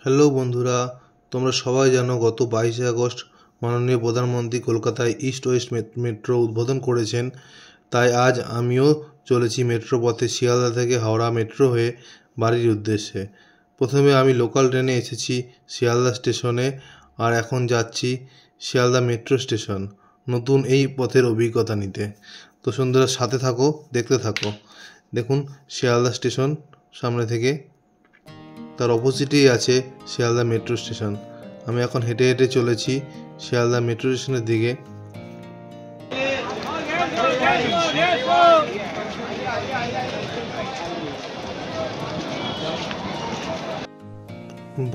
Hello বন্ধুরা, তোমরা সবাই জানো গত 22শে আগস্ট মাননীয় প্রধানমন্ত্রী কলকাতায় ইস্ট ওয়েস্ট মেট্রো উদ্বোধন করেছেন। তাই আজ আমিও চলেছি মেট্রো পথে শিয়ালদা থেকে হাওড়া মেট্রো হয়ে বাড়ির উদ্দেশ্যে। প্রথমে আমি লোকাল ট্রেনে এসেছি শিয়ালদা স্টেশনে, আর এখন যাচ্ছি শিয়ালদা মেট্রো স্টেশন নতুন এই পথের অভিজ্ঞতা নিতে। তো বন্ধুরা সাথে থাকো, দেখতে থাকো। দেখুন শিয়ালদা স্টেশন সামনে থেকে, তার অপোজিটেই আছে শিয়ালদা মেট্রো স্টেশন। আমি এখন হেঁটে হেঁটে চলেছি শিয়ালদা মেট্রো স্টেশনের দিকে।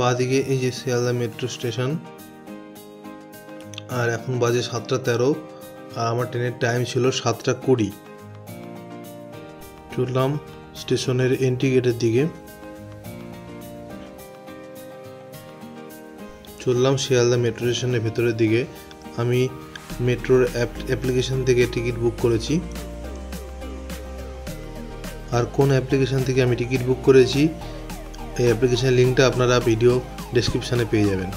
বাঁদিকে এই যে শিয়ালদা মেট্রো স্টেশন, আর এখন বাজে 7টা 13, আর আমার ট্রেনের টাইম ছিল 7টা 20। চললাম স্টেশনের এন্ট্রি গেটের দিকে, চললাম শিয়ালদা মেট্রো স্টেশনের ভেতরের দিকে। আমি মেট্রোর অ্যাপ্লিকেশন থেকে টিকিট বুক করেছি, আর কোন অ্যাপ্লিকেশন থেকে আমি টিকিট বুক করেছি এই অ্যাপ্লিকেশনের লিঙ্কটা আপনারা ভিডিও ডেসক্রিপশানে পেয়ে যাবেন।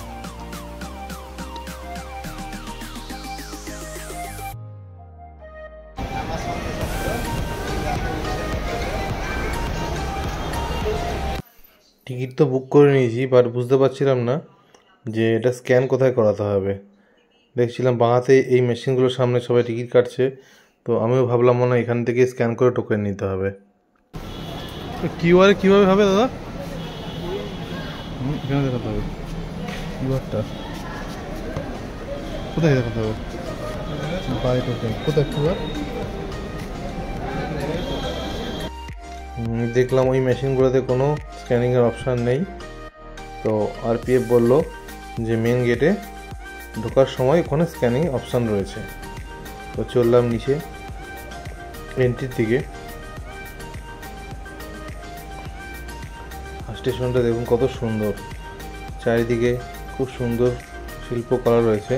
টিকিট তো বুক করে নিয়েছি, বাট বুঝতে পারছিলাম না যে এটা স্ক্যান কোথায় করাতে হবে। দেখছিলাম বাঁহাতে এই মেশিনগুলোর সামনে সবাই টিকিট কাটছে, তো আমিও ভাবলাম মনে হয় এখান থেকে স্ক্যান করে টোকেন নিতে হবে। কিউআর কীভাবে হবে দাদা? এখানে দেখাতে হবে কিউআরটা, কোথায় দেখাতে হবে? বাই টোকেন কোথায় কিউআর? দেখলাম ওই মেশিনগুলোতে কোনো স্ক্যানিংয়ের অপশান নেই। তো আরপিএফ বলল যে মেন গেটে ঢোকার সময় ওখানে স্ক্যানিং অপশান রয়েছে। তো চললাম নিচে এন্ট্রির দিকে। স্টেশনটা দেখুন কত সুন্দর, চারিদিকে খুব সুন্দর শিল্পকলা রয়েছে।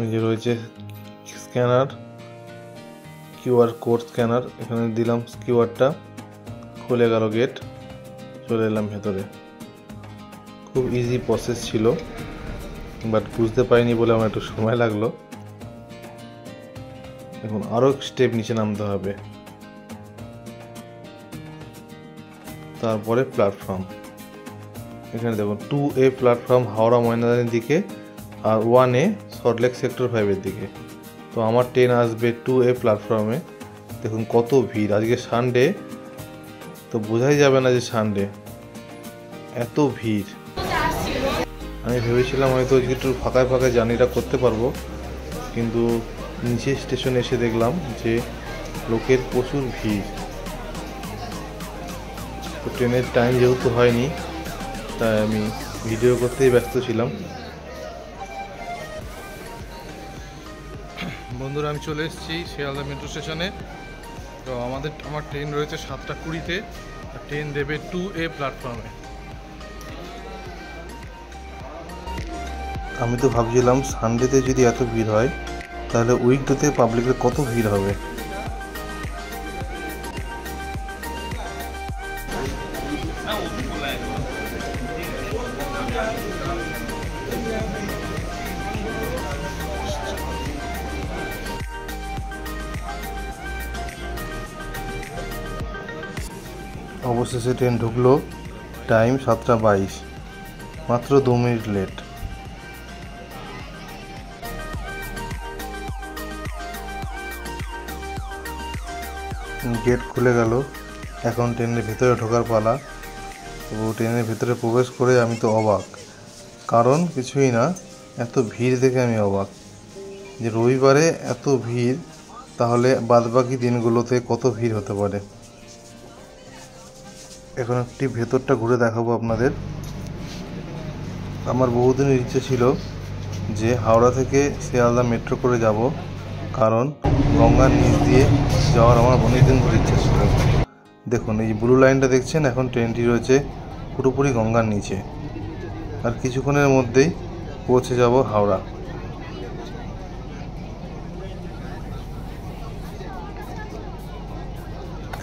এই যে রয়েছে স্ক্যানার, কিউআর কোড স্ক্যানার। এখানে দিলাম কিউআরটা, খুলে গেল গেট, চলে এলাম ভেতরে। খুব ইজি প্রসেস ছিল, বাট বুঝতে পারিনি বলে আমার একটু সময় লাগলো। এখন আরও স্টেপ নিচে নামতে হবে, তারপরে প্ল্যাটফর্ম। এখানে দেখুন 2A প্ল্যাটফর্ম হাওড়া ময়নাদানের দিকে, আর 1A সল্টলেক সেক্টর 5-এর দিকে। তো আমার ট্রেন আসবে 2A প্ল্যাটফর্মে। দেখুন কত ভিড়, আজকে সানডে, তো বোঝাই যাবে না যে সানডে, এত ভিড়। আমি ভেবেছিলাম হয়তো একটু ফাঁকায় ফাঁকায় জার্নিটা করতে পারবো, কিন্তু নিচে স্টেশনে এসে দেখলাম যে লোকের প্রচুর ভিড়। তো ট্রেনের টাইম যেহেতু হয়নি, তাই আমি ভিডিও করতেই ব্যস্ত ছিলাম। বন্ধুরা আমি চলে এসেছি শিয়ালদা মেট্রো স্টেশনে। তো আমার ট্রেন রয়েছে 7টা 20-তে, আর ট্রেন দেবে 2A প্ল্যাটফর্মে। আমি তো ভাবছিলাম সানডেতে যদি এত ভিড় হয়, তাহলে উইকডেতে পাবলিকের কত ভিড় হবে। অবশেষে ট্রেন ঢুকলো, টাইম 7টা 22, মাত্র 2 মিনিট লেট। গেট খুলে গেল, এখন ট্রেনের ভিতরে ঢোকার পালা। তো ট্রেনের ভিতরে প্রবেশ করে আমি তো অবাক, কারণ কিছুই না, এত ভিড় দেখে আমি অবাক যে রবিবারে এত ভিড়, তাহলে বাদবাকি দিনগুলোতে কত ভিড় হতে পারে। এখন একটি ভেতরটা ঘুরে দেখাবো আপনাদের। আমার বহুদিনের ইচ্ছে ছিল যে হাওড়া থেকে শিয়ালদা মেট্রো করে যাব, কারণ গঙ্গার নিচ দিয়ে যাওয়ার আমার অনেকদিন ধরে ইচ্ছা ছিল। দেখুন এই যে ব্লু লাইনটা দেখছেন, এখন ট্রেনটি রয়েছে পুরোপুরি গঙ্গার নিচে। আর কিছুক্ষণের মধ্যেই পৌঁছে যাব হাওড়া।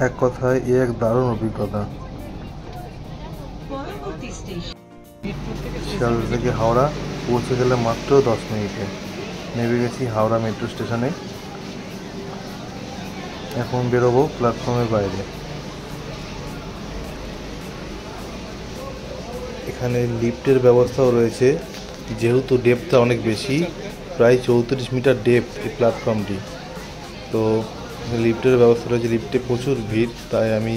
এক কথায় এক দারুণ অভিজ্ঞতা। শিয়ালদা থেকে হাওড়া পৌঁছে গেলে মাত্র 10 মিনিটে। নেমে গেছি হাওড়া মেট্রো স্টেশনে। এখন বেরোবো প্ল্যাটফর্মের বাইরে। এখানে লিফটের ব্যবস্থাও রয়েছে, যেহেতু ডেপথটা অনেক বেশি, প্রায় 34 মিটার ডেপথ এই প্ল্যাটফর্মটি। তো লিফটের ব্যবস্থা রয়েছে, লিফটে প্রচুর ভিড়, তাই আমি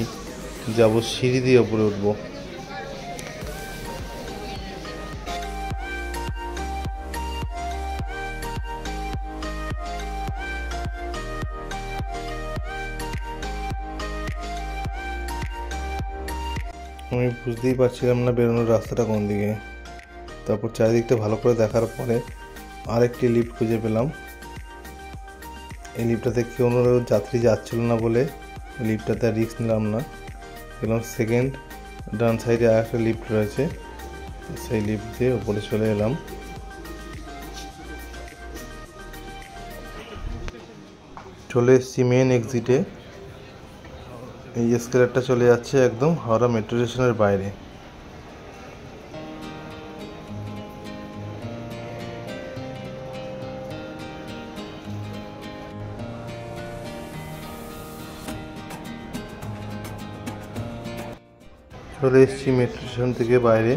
যাব সিঁড়ি দিয়ে উপরে উঠবো। আমি বুঝতেই পারছিলাম না বেরোনোর রাস্তাটা কোন দিকে। তারপর চারিদিকটা ভালো করে দেখার পরে আরেকটি লিফট খুঁজে পেলাম। এই লিফটটাতে কোনো যাত্রী যাচ্ছিল না বলে লিফটটাতে রিস্ক নিলাম না। এবং সেকেন্ড ডান সাইডে আরেকটা লিফট রয়েছে, সেই লিফট দিয়ে উপরে চলে এলাম। চলে এসেছি মেন এক্সিটে। এই এসকেলেটরটা চলে যাচ্ছে একদম হাওড়া মেট্রো স্টেশনের বাইরে। চলে এসেছি মেট্রো স্টেশন থেকে বাইরে।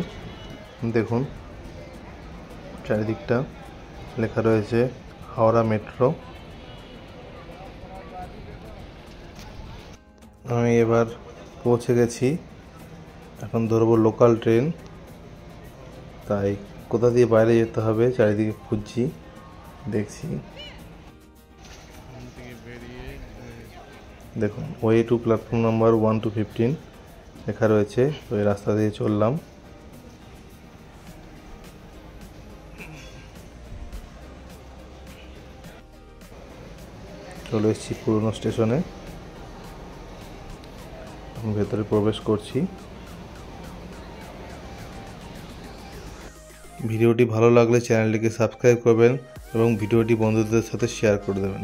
দেখুন চারিদিকটা লেখা রয়েছে হাওড়া মেট্রো। আমি এবার পৌঁছে গেছি, এখন ধরবো লোকাল ট্রেন। তাই কোথা দিয়ে বাইরে যেতে হবে চারিদিকে খুঁজছি, দেখছি। দেখুন way to platform number 1 to 15 লেখা রয়েছে। ওই রাস্তা দিয়ে চললাম। চলে এসেছি পুরনো স্টেশনে, ভেতরে প্রবেশ করছি। ভিডিওটি ভালো লাগলে চ্যানেলটিকে সাবস্ক্রাইব করবেন এবং ভিডিওটি বন্ধুদের সাথে শেয়ার করে দেবেন।